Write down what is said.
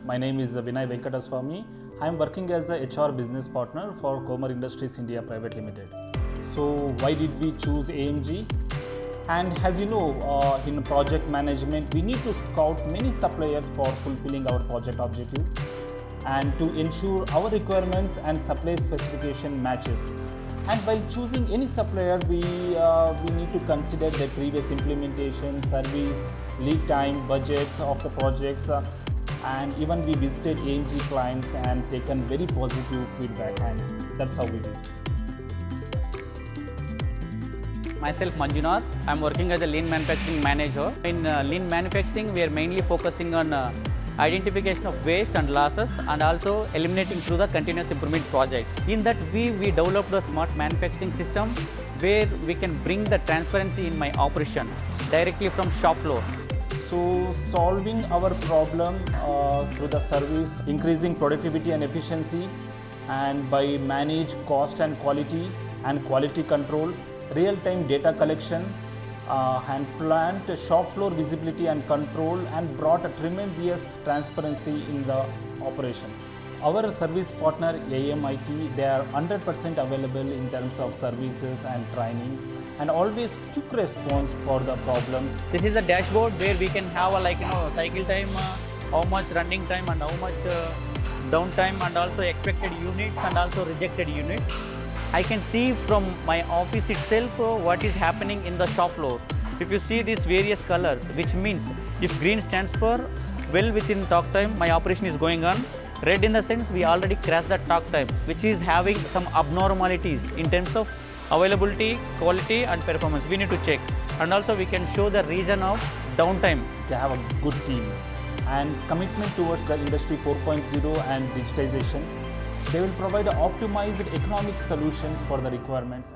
My name is Vinay Venkataswamy. I am working as a HR business partner for Comer Industries India Private Limited. So why did we choose AMG? And as you know, in project management, we need to scout many suppliers for fulfilling our project objective and to ensure our requirements and supply specification matches. And while choosing any supplier, we need to consider the previous implementation, service, lead time, budgets of the projects, and even we visited AMG clients and taken very positive feedback, and that's how we did. Myself Manjunath, I am working as a lean manufacturing manager. In lean manufacturing, we are mainly focusing on identification of waste and losses and also eliminating through the continuous improvement projects. In that we developed a smart manufacturing system where we can bring the transparency in my operation directly from shop floor. So solving our problem through the service, increasing productivity and efficiency, and by manage cost and quality control, real-time data collection, and plant shop floor visibility and control, and brought a tremendous transparency in the operations. Our service partner AmiT, they are 100% available in terms of services and training, and always quick response for the problems. This is a dashboard where we can have a cycle time, how much running time and how much downtime, and also expected units and also rejected units. I can see from my office itself what is happening in the shop floor. If you see these various colors, which means if green stands for well within talk time, my operation is going on. Red in the sense we already crashed the talk time, which is having some abnormalities in terms of availability, quality and performance. We need to check. And also we can show the reason of downtime. They have a good team and commitment towards the Industry 4.0 and digitization. They will provide optimized economic solutions for the requirements.